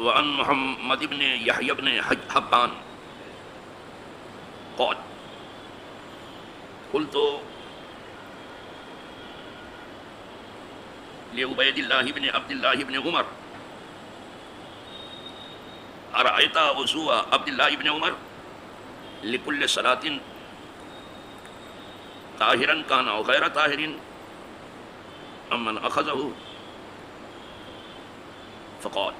وعن محمد بن يحيى بن حبان قال قلت لعبيد الله بن عبد الله بن عمر أرأيت وضوء عبد الله بن عمر لكل صلاة طاهرا كان أو غير طاهر أمن أخذه؟ فقال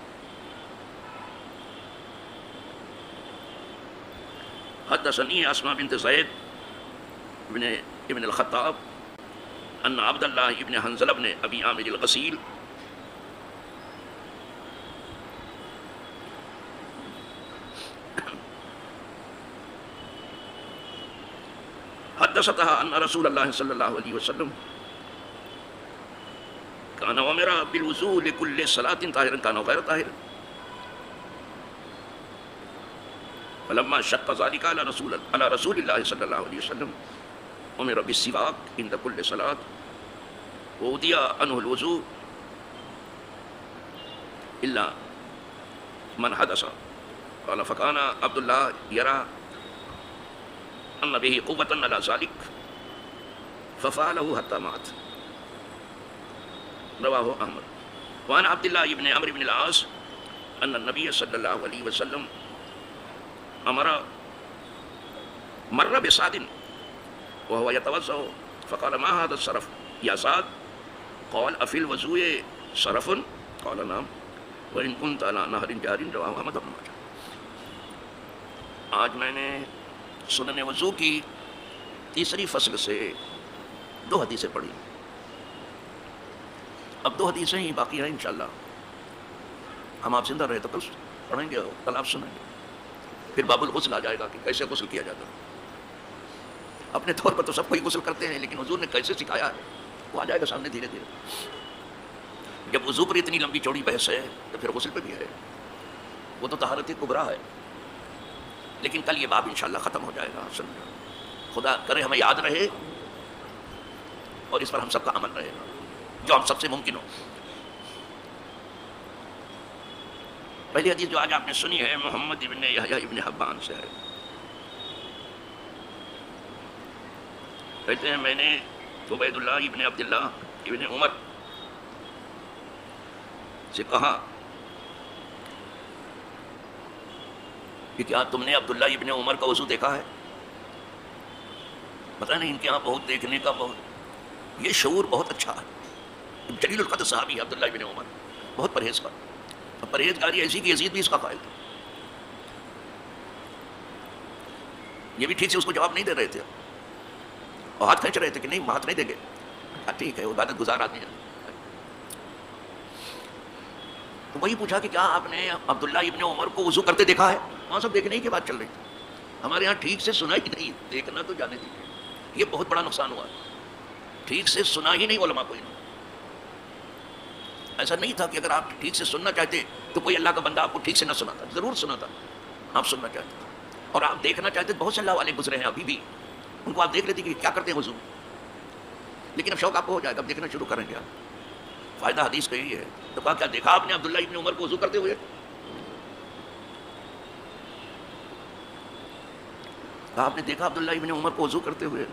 حدثني أسماء بنت زيد ابن الخطاب أن عبد الله بن حنظلة بن أبي عامر الغسيل حدثتها أن رسول الله صلى الله عليه وسلم كان أمر بالوضوء لكل صلاة طاهرا كان غير طاهر فلما شق ذلك على رسول الله صلى الله عليه وسلم أمر بالسواك عند كل صلاة وأودي عنه الوضوء إلا من حدث. قال فكان عبد الله يرى أن به قوة على ذلك ففعله حتى مات. رواه أحمد. وعن عبد الله بن عمرو بن العاص أن النبي صلى الله عليه وسلم مر بسعد وهو يتوضأ فقال ما هذا الصرف يا سعد؟ قال أفي الوضوء صرف؟ قال نعم وإن كنت على نهر جار. رواه أحمد بن ماجہ. آج میں نے سنن وضو کی تیسری فصل سے 2 حدیثیں پڑھی. اب 2 حدیثیں ہی باقی ہیں انشاءاللہ. ہم آپ زندہ رہے تو کل پڑھیں گے اور کل آپ سنیں گے. پھر باب الغسل آ جائے گا کہ کیسے غسل کیا جاتا ہے. اپنے طور پر تو سب کوئی غسل کرتے ہیں لیکن حضور نے کیسے سکھایا ہے وہ آ جائے گا سامنے دھیرے دھیرے. جب وضو پر اتنی لمبی چوڑی بحث ہے تو پھر غسل پہ بھی ہے. وہ تو طہارت کبریٰ ہے. لیکن کل یہ باب انشاءاللہ ختم ہو جائے گا. خدا کرے ہمیں یاد رہے اور اس پر ہم سب کا عمل رہے گا جو ہم سب سے ممکن ہو. پہلی حدیث جو آج آپ نے سنی ہے محمد ابن یحییٰ ابن حبان سے ہے. کہتے ہیں میں نے عبید اللہ ابن عبداللہ ابن عمر سے کہا کہ کیا تم نے عبداللہ ابن عمر کا وضو دیکھا ہے؟ پتہ نہیں ان کے یہاں بہت دیکھنے کا یہ شعور بہت اچھا ہے. جلیل القدر صحابی عبداللہ ابن عمر بہت پرہیزگار. پرہیزگاری ایسی کہ یزید بھی اس کا قائل تھا. یہ بھی ٹھیک سے اس کو جواب نہیں دے رہے تھے اور ہاتھ کھینچ رہے تھے کہ نہیں ہاتھ نہیں دیں گے. ٹھیک ہے عبادت گزار آدمی ہے. تو وہی پوچھا کہ کیا آپ نے عبداللہ ابن عمر کو وضو کرتے دیکھا ہے؟ وہاں سب دیکھنے ہی کی بات چل رہی تھی. ہمارے یہاں ٹھیک سے سنا ہی نہیں. دیکھنا تو جانے دیجیے. یہ بہت بڑا نقصان ہوا. ٹھیک سے سنا ہی نہیں علماء کو. ایسا نہیں تھا کہ اگر آپ ٹھیک سے سننا چاہتے تو کوئی اللہ کا بندہ آپ کو ٹھیک سے نہ سناتا. ضرور سناتا. آپ سننا چاہتے تھے اور آپ دیکھنا چاہتے. بہت سے اللہ والے گزرے ہیں ابھی بھی. ان کو آپ دیکھ لیتے کہ کیا کرتے ہیں وضو. لیکن اب شوق آپ کو ہو جائے گا. اب دیکھنا شروع کریں گے. فائدہ حدیث کا یہی ہے. تو کہا کیا دیکھا آپ نے عبداللہ ابن عمر کو وضو کرتے ہوئے؟ کہا آپ نے دیکھا عبداللہ ابن عمر کو وضو کرتے ہوئے؟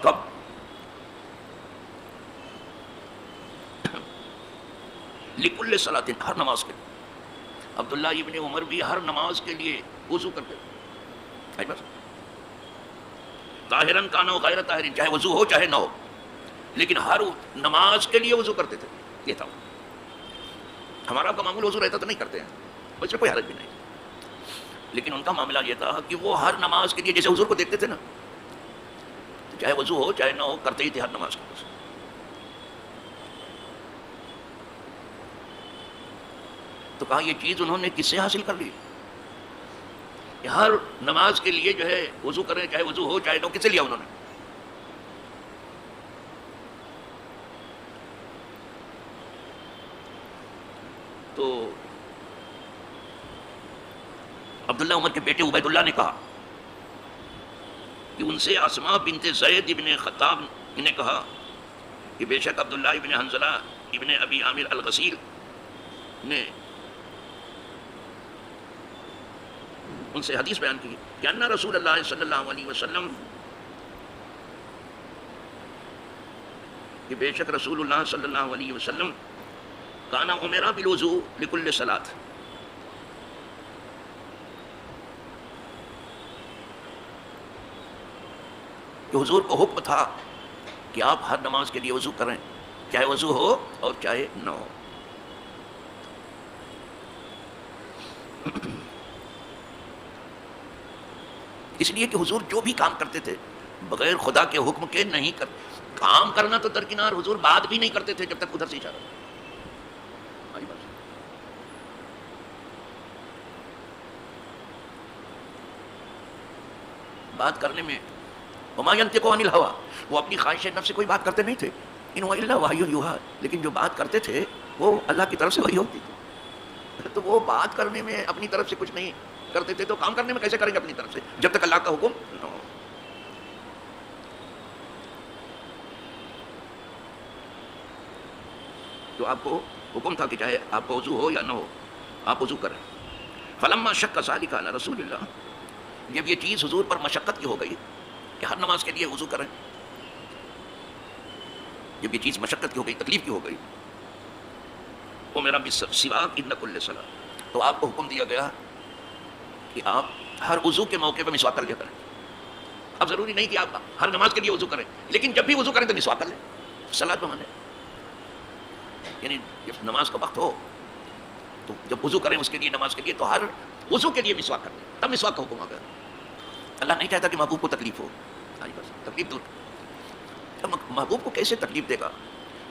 کب؟ لکل صلاۃ ہر نماز کے لیے. عبداللہ ابن عمر بھی ہر نماز کے لیے وضو کرتے تھے. بس طاہرن کانا ہو غیر طاہرین چاہے وضو ہو چاہے نہ ہو لیکن ہر نماز کے لیے وضو کرتے تھے. یہ تھا. ہمارا کا معمول وضو رہتا تو نہیں کرتے ہیں اس میں کوئی حرج بھی نہیں. لیکن ان کا معاملہ یہ تھا کہ وہ ہر نماز کے لیے جیسے حضور کو دیکھتے تھے نا چاہے وضو ہو چاہے نہ ہو کرتے ہی تھے ہر نماز کے لیے. تو کہا یہ چیز انہوں نے کس سے حاصل کر لی؟ ہر نماز کے لیے جو ہے وضو کریں چاہے وضو ہو چاہے نہ. کس سے لیا انہوں نے؟ تو عبداللہ عمر کے بیٹے عبید اللہ نے کہا کہ ان سے اسماء بنت زید ابن خطاب نے کہا کہ بے شک عبداللہ ابن حنظلہ ابن ابی عامر الغسیل نے ان سے حدیث بیان کی کہ ان رسول اللہ صلی اللہ علیہ وسلم، کہ بے شک رسول اللہ صلی اللہ علیہ وسلم کانا امرا بالوضوء لکل صلاۃ، کہ حضور کو حکم تھا کہ آپ ہر نماز کے لیے وضو کریں، چاہے وضو ہو اور چاہے نہ ہو۔ اس لیے کہ حضور جو بھی کام کرتے تھے بغیر خدا کے حکم کے نہیں کرتے۔ کام کرنا تو درکنار، حضور بات بھی نہیں کرتے تھے جب تک ادھر سے اشارہ۔ بات کرنے میں وما ينطق عن الهوى، وہ اپنی خواہش نفس سے کوئی بات کرتے نہیں تھے، ان هو الا وحی یوحی، لیکن جو بات کرتے تھے وہ اللہ کی طرف سے وحی ہوتی تھی۔ تو وہ بات کرنے میں اپنی طرف سے کچھ نہیں کرتے تھے، تو کام کرنے میں کیسے کریں گے اپنی طرف سے جب تک اللہ کا حکم نہ ہو۔ تو آپ کو حکم تھا کہ چاہے آپ کو وضو ہو یا نہ ہو آپ وضو کریں۔ فلما شق ذلک علی رسول اللہ، جب یہ چیز حضور پر مشقت کی ہو گئی کہ ہر نماز کے لیے وضو کریں، جب یہ چیز مشقت کی ہو گئی، تکلیف کی ہو گئی، وہ میرا بالسواک ان کل صلاۃ، تو آپ کو حکم دیا گیا کہ آپ ہر وضو کے موقع پہ مسواک کر لیا کریں۔ اب ضروری نہیں کہ آپ ہر نماز کے لیے وضو کریں، لیکن جب بھی وضو کریں تو مسواک کر لیں، صلاۃ بمانے، یعنی جب نماز کا وقت ہو تو جب وضو کریں اس کے لیے، نماز کے لیے، تو ہر وضو کے لیے مسواک کر لیں، تب مسواک کا حکم آ گیا۔ اللہ نہیں چاہتا کہ محبوب کو تکلیف ہو، بس تکلیف دور۔ محبوب کو کیسے تکلیف دے گا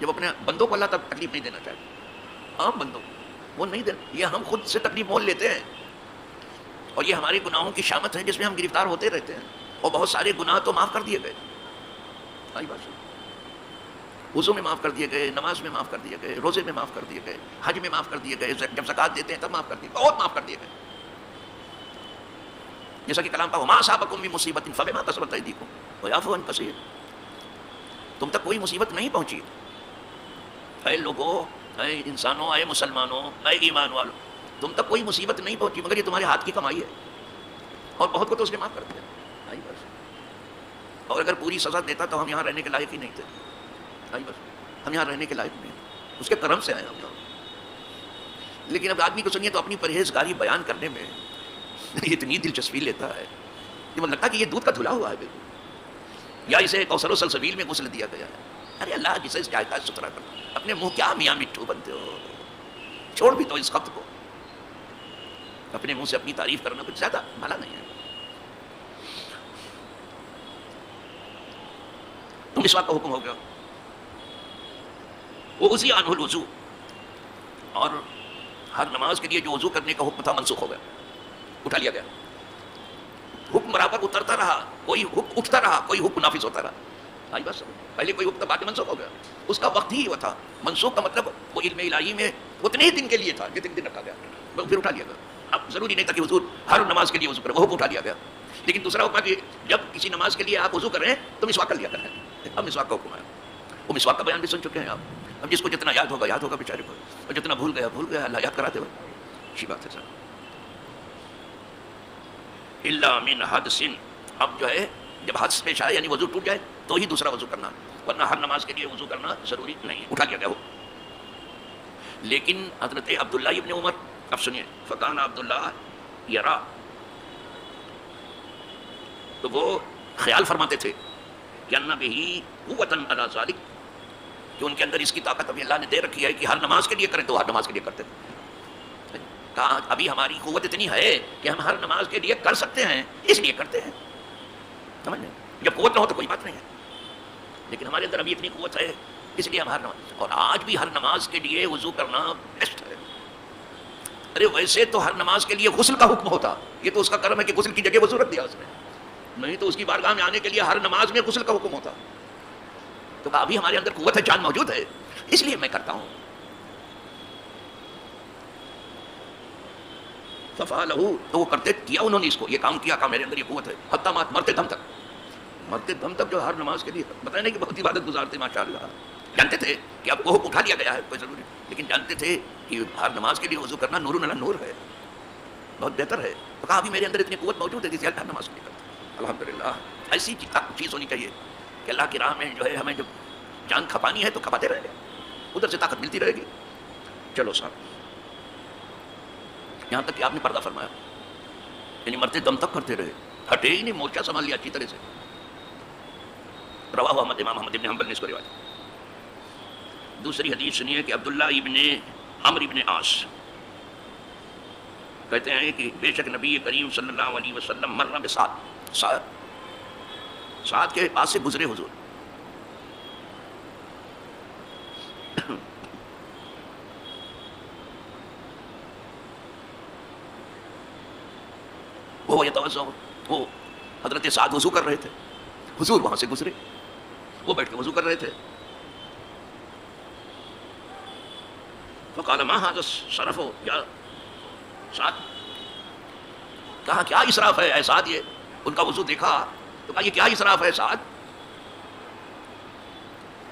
جب اپنے بندوں کو اللہ تک تکلیف نہیں دینا چاہتا، عام بندوں کو وہ نہیں دینا، یہ ہم خود سے تکلیف مول لیتے ہیں، اور یہ ہمارے گناہوں کی شامت ہے جس میں ہم گرفتار ہوتے رہتے ہیں، اور بہت سارے گناہ تو معاف کر دیے گئے، وضو میں معاف کر دیے گئے، نماز میں معاف کر دیے گئے، روزے میں معاف کر دیے گئے، حج میں معاف کر دیے گئے، جب زکوٰۃ دیتے ہیں تب معاف کر دیے، بہت معاف کر دیے گئے، جیسا کہ کلام پاک وما اصابکم من مصیبۃ فبما کسبت ایدیکم ویعفو عن کثیر، تم تک کوئی مصیبت نہیں پہنچی، اے لوگوں، اے انسانوں، اے مسلمانوں، اے ایمان والوں، تم تک کوئی مصیبت نہیں پہنچی مگر یہ تمہارے ہاتھ کی کمائی ہے، اور بہت کو تو اس نے معاف کر دیا، اور اگر پوری سزا دیتا تو ہم یہاں رہنے کے لائق ہی نہیں تھے، ہم یہاں رہنے کے لائق نہیں، اس کے کرم سے آئے ہم یہاں۔ لیکن اب آدمی کو سنیے تو اپنی پرہیزگاری بیان کرنے میں اتنی دلچسپی لیتا ہے کہ مجھے لگتا ہے کہ یہ دودھ کا دھلا ہوا ہے بالکل، یا اسے کوثر و سلسبیل میں غسل دیا گیا ہے۔ ارے اللہ جسے چاہتا ہے ستھرا کرنا، اپنے منہ کیا میاں مٹھو بنتے ہو، چھوڑ بھی تو اس خط کو، اپنے منہ سے اپنی تعریف کرنا کچھ زیادہ بھلا نہیں ہے۔ تو مسواک کا حکم ہو گیا، وہ اسی عنہ الوضو، اور ہر نماز کے لیے جو وضو کرنے کا حکم تھا منسوخ ہو گیا، اٹھا لیا گیا، حکم برابر اترتا رہا، کوئی حکم اٹھتا رہا، کوئی حکم نافذ ہوتا رہا۔ آئی بات سمجھ، پہلے کوئی حکم بعد میں منسوخ ہو گیا، اس کا وقت ہی وہ تھا، منسوخ کا مطلب وہ علم الہی میں اتنے ہی دن کے لیے تھا جتنے دن رکھا گیا، پھر اٹھا لیا گیا۔ اب ضروری نہیں تھا کہ حضور ہر نماز کے لیے وضو کرے، وہ حکم اٹھا لیا گیا۔ لیکن دوسرا حکم کہ جب کسی نماز کے لیے آپ وضو کریں تو مسواک کر لیا کریں، اب مسواک کا حکم ہے، وہ مسواک کا بیان بھی سن چکے ہیں آپ۔ اب جس کو جتنا یاد ہوگا بیچارے کو، اور جتنا بھول گیا، اللہ یاد کراتے ہوئے، اچھی بات ہے سر۔ الا من حدث، اب جو ہے جب حدث پیش آئے یعنی وضو ٹوٹ جائے تو ہی دوسرا وضو کرنا، ورنہ ہر نماز کے لیے وضو کرنا ضروری نہیں، اٹھا لیا گیا ہو۔ لیکن حضرت عبداللہ ابن عمر، اب سنیے، فکان عبداللہ یرا، تو وہ خیال فرماتے تھے کہ ان بہ قوۃ علی ذلک، کہ ان کے اندر اس کی طاقت ابھی اللہ نے دے رکھی ہے کہ ہر نماز کے لیے کریں، تو ہر نماز کے لیے کرتے تھے۔ کہا ابھی ہماری قوت اتنی ہے کہ ہم ہر نماز کے لیے کر سکتے ہیں، اس لیے کرتے ہیں، سمجھ لیں، جب قوت نہ ہو تو کوئی بات نہیں ہے، لیکن ہمارے اندر ابھی اتنی قوت ہے اس لیے ہم ہر نماز، اور آج بھی ہر نماز کے لیے وضو کرنا بیسٹ ہے۔ ارے ویسے تو ہر نماز کے لیے غسل کا حکم ہوتا، یہ تو اس کا کرم ہے کہ غسل کی جگہ وضو رکھ دیا اس نے، نہیں تو اس کی بارگاہ میں آنے کے لیے ہر نماز میں غسل کا حکم ہوتا۔ تو کہا ابھی ہمارے اندر قوت ہے، جان موجود ہے، اس لیے میں کرتا ہوں۔ ففعلہ، تو وہ کرتے کیا انہوں نے، اس کو یہ کام کیا، کہا میرے اندر یہ قوت ہے، حتی مات، مرتے دم تک جو ہر نماز کے لیے بتایا نہیں کہ بہت عبادت گزارتے ماشاءاللہ، جانتے تھے کہ اب وہ اٹھا لیا گیا ہے کوئی ضروری، لیکن جانتے تھے کہ ہر نماز کے لیے وضو کرنا نور علی نور ہے، بہت بہتر ہے. تو کہا ابھی میرے اندر اتنی قوت موجود ہے جس سے اللہ نماز نہیں کرتا. الحمدللہ ایسی چیز ہونی چاہیے کہ اللہ کی راہ میں جو ہے ہمیں جب جان کھپانی ہے تو کھپاتے رہے, ادھر سے طاقت ملتی رہے گی. چلو صاحب, یہاں تک کہ آپ نے پردہ فرمایا, یعنی مرتے دم تک کرتے رہے, ہٹے ہی نہیں, مورچہ سنبھال لیا اچھی طرح سے. رواہ احمد, امام احمد بن حنبل نے اس کو روایت. دوسری حدیث سنیے کہ عبداللہ ابن عمرو ابن عاص کہتے ہیں کہ بے شک نبی کریم صلی اللہ علیہ وسلم مر بسعد, سعد کے پاس سے گزرے حضور. وہ یتوضا, وہ حضرت سعد وضو کر رہے تھے, حضور وہاں سے گزرے, وہ بیٹھ کے وضو کر رہے تھے. فقال ما هذا الصرف یا سعد, کہا کیا اسراف ہے اے سعد, یہ ان کا وضو دیکھا تو کہا یہ کیا اسراف ہے سعد.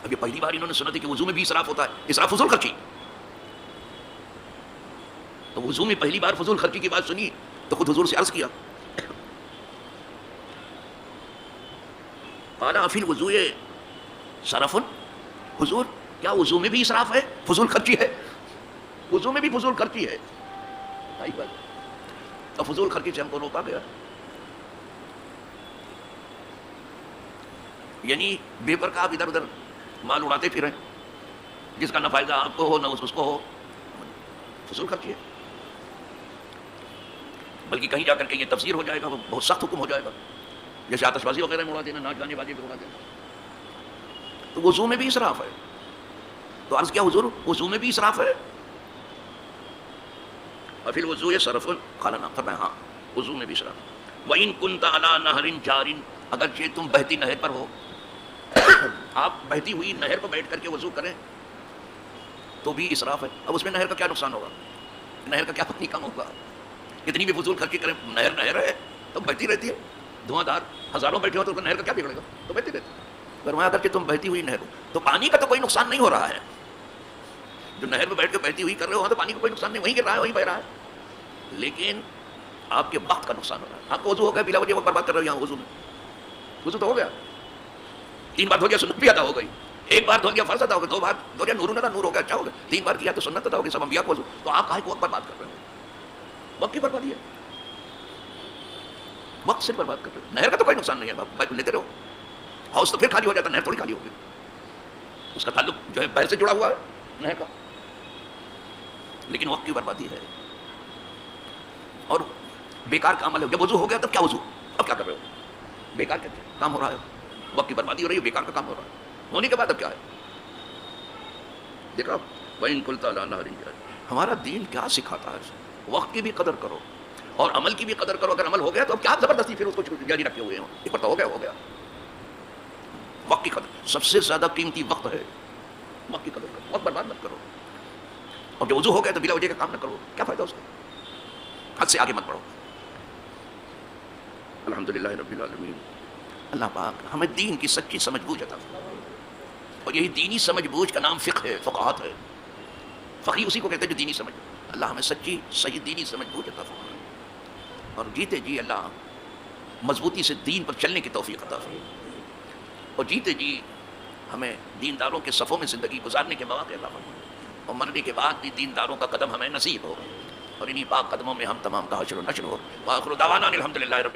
اب یہ پہلی بار انہوں نے سنا تھی کہ وضو میں بھی اسراف ہوتا ہے, اسراف فضول خرچی. تو وضو میں پہلی بار فضول خرچی کی بات سنی تو خود حضور سے عرض کیا, قال فی الوضوء صرف, حضور کیا وضو میں بھی اسراف ہے, فضول خرچی ہے, وضو میں بھی فضول خرچی ہے. تو فضول خرچی سے ہم کو روکا گیا, یعنی بے پر آپ ادھر ادھر مال اڑاتے پھریں, جس کا نہ فائدہ آپ کو ہو نہ اس کو ہو, فضول خرچی ہے. بلکہ کہیں جا کر کے یہ تفسیر ہو جائے گا, وہ بہت سخت حکم ہو جائے گا, جیسے آتش بازی وغیرہ میں اڑا دینا, ناچ گانے بازی پہ اڑا دینا. تو وضو میں بھی اسراف ہے. تو عرض کیا حضور وضو میں بھی اسراف ہے, اور پھر وضو یہ صرف قال نعم, فرمایا ہاں وضو میں بھی اسراف. وَإِن كُنْتَ عَلَىٰ نَهْرٍ جَارٍ, اگرچہ تم بہتی نہر پر ہو, آپ بہتی ہوئی نہر پر بیٹھ کر کے وضو کریں تو بھی اسراف ہے. اب اس میں نہر کا کیا نقصان ہوگا, نہر کا کیا پتنی کم ہوگا, کتنی بھی فضول خرچی کریں, نہر ہے تو بہتی رہتی ہے, دھواں دار ہزاروں بیٹھے ہو تو نہر کا کیا بگڑے گا, تو بہتی رہتی ہے. فرمایا اگر کہ تم بہتی ہوئی نہر ہو تو پانی کا تو کوئی نقصان نہیں ہو رہا ہے, جو نہر میں بیٹھ کے بہتی ہوئی کر رہے ہو تو پانی کا کوئی نقصان نہیں, وہیں گر رہا ہے وہیں بہ رہا ہے, لیکن آپ کے وقت کا نقصان ہو رہا ہے. آپ کو وضو ہو گیا, بلا وجہ وقت برباد کر رہے ہو یہاں وضو میں, وضو تو ہو گیا, 3 بار دھو گیا سنت بھی ادا ہو گئی, 1 بار دھو گیا فرض ادا ہو گیا, 2 بار دھو گیا نور نور ہو گیا, اچھا ہو گیا, 3 بار کیا تو سنت ادا ہو گئی, سب انبیاء کو وضو. تو آپ کہاں وقت برباد کر رہے ہو, وقت کی بربادی ہے, وقت سے برباد کر رہے ہو. نہر کا تو کوئی نقصان نہیں ہے, لیتے رہو, ہاؤس تو پھر خالی ہو جاتا, نہر تھوڑی خالی ہوگی, اس کا تعلق جو ہے بحر سے جڑا ہوا ہے نہر کا, لیکن وقت کی بربادی ہے. اور بیکار کا عمل ہے, جب وضو ہو گیا تب کیا وضو, اب کیا کر رہے ہو, بیکار کا کام ہو رہا ہے, وقت کی بربادی ہو رہی ہے, بیکار کا کام ہو رہا ہے. ہونے کے بعد اب کیا ہے, دیکھا وَإِن كُنْتَ عَلَىٰ نَهْرٍ جَارٍ, ہمارا دین کیا سکھاتا ہے, وقت کی بھی قدر کرو اور عمل کی بھی قدر کرو. اگر عمل ہو گیا تو اب کیا زبردستی پھر اس کو جاری رکھے ہوئے ہیں, ایک بار تو ہو گیا, ہو گیا. وقت کی قدر سب سے زیادہ قیمتی وقت ہے, وقت کی قدر کرو, وقت برباد مت کرو. اور جو وضو ہو گیا تو بلا وجہ کا کام نہ کرو, کیا فائدہ اس کا, حد سے آگے مت بڑھو. الحمدللہ رب العالمین. اللہ پاک ہمیں دین کی سچی سمجھ بوجھ عطا فرمائے, اور یہی دینی سمجھ بوجھ کا نام فقہ ہے, فقاہت ہے. فقیہ اسی کو کہتے ہیں جو دینی سمجھ. اللہ ہمیں سچی صحیح دینی سمجھ بوجھ عطا فرمائے, اور جیتے جی اللہ مضبوطی سے دین پر چلنے کی توفیق عطا فرمائے, اور جیتے جی ہمیں دینداروں کے صفوں میں زندگی گزارنے کے مواقع عطا فرمائے, اور مرنے کے بعد بھی دینداروں کا قدم ہمیں نصیب ہو, اور انہی پاک قدموں میں ہم تمام کا حشر و نشر ہو. وآخر دعوانا الحمدللہ رب